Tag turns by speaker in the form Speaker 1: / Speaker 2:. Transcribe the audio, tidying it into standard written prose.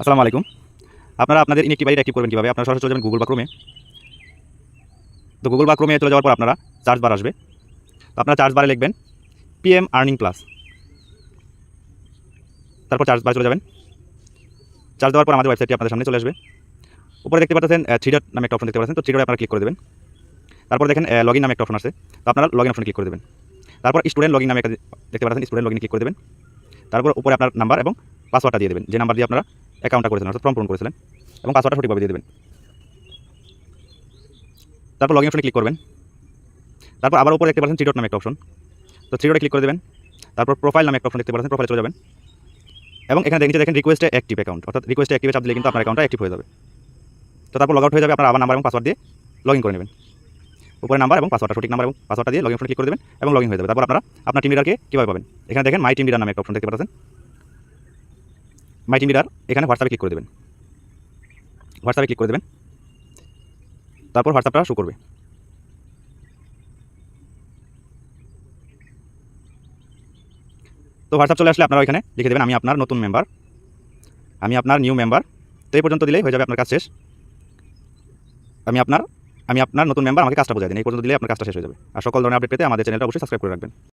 Speaker 1: আসসালামু আলাইকুম। আপনারা আপনাদের ইনএক্টিভ আইডি অ্যাক্টিভ করবেন কীভাবে? আপনারা সরাসরি চলে যাবেন গুগল বা ক্রোমে। তো গুগল বা ক্রোমে চলে যাওয়ার পর আপনারা সার্চ বার আসবে। তো আপনারা সার্চ বারে লিখবেন পিএম আর্নিং প্লাস। তারপর সার্চ বারে চলে যাবেন। সার্চ দেওয়ার পর আমাদের ওয়েবসাইটটি আপনাদের সামনে চলে আসবে। উপরে দেখতে পাচ্ছেন থ্রি ডট নামে একটা অপশন দেখতে পাচ্ছেন। তো থ্রি ডটে আপনারা ক্লিক করে দেবেন। তারপর দেখেন লগইন নামে একটা অপশন আছে। তো আপনারা লগইন অপশনে ক্লিক করে দেবেন। তারপর স্টুডেন্ট লগইন নামে একটা দেখতে পাচ্ছেন, স্টুডেন্ট লগইনে ক্লিক করে দেবেন। তারপর উপরে আপনার নাম্বার এবং পাসওয়ার্ডটা দিয়ে দেবেন, যে নাম্বার দিয়ে আপনারা অ্যাকাউন্টটা করেছিলেন, অর্থাৎ ফর্ম পূরণ করেছিলেন, এবং পাসওয়ার্ডটা সঠিকভাবে দিয়ে দেবেন। তারপর লগইন অপশনে ক্লিক করবেন। তারপর আবার উপরে দেখতে পাচ্ছেন থ্রি ডট নামে একটা অপশন। তো থ্রি ডটে ক্লিক করে দেবেন। তারপর প্রোফাইল নামে একটা অপশন দেখতে পাচ্ছেন, প্রোফাইলে চলে যাবেন। এবং এখানে নিচে দেখেন রিকোয়েস্টে অ্যাক্টিভ অ্যাকাউন্ট, অর্থাৎ রিকোয়েস্টে অ্যাক্টিভে চাপ দিলে কিন্তু আপনার অ্যাকাউন্টটা অ্যাক্টিভ হয়ে যাবে। তো তারপর লগ আউট হয়ে যাবে, আপনার আবার নাম্বার এবং পাসওয়ার্ড দিয়ে লগইন করে নেবেন। উপরে নাম্বার এবং পাসওয়ার্ডটা, সঠিক নাম্বার এবং পাসওয়ার্ডটা দিয়ে লগইন অপশনে ক্লিক করে দেবেন এবং লগইন হয়ে যাবে। তারপর আপনারা আপনার টিম লিডারকে কীভাবে পাবেন? এখানে দেখেন মাই টিম লিডার নামে একটা অপশন দেখতে পাচ্ছেন। মাই টিম লিডার এখানে হোয়াটসঅ্যাপে ক্লিক করে দেবেন। হোয়াটসঅ্যাপে ক্লিক করে দেবেন। তারপর হোয়াটসঅ্যাপটা শো করবে। তো হোয়াটসঅ্যাপ চলে আসলে আপনারা এখানে লিখে দেবেন আমি আপনার নতুন মেম্বার, আমি আপনার নিউ মেম্বার। তো এই পর্যন্ত দিলেই হয়ে যাবে আপনার কাজ শেষ। আমি আপনার নতুন মেম্বার, আমাকে কাজটা বোঝাই দিন, এই পর্যন্ত দিলে আপনার কাজটা শেষ হয়ে যাবে। আর সকল ধরনের আপডেট পেতে আমাদের চ্যানেলটা অবশ্যই সাবস্ক্রাইব করে রাখবেন।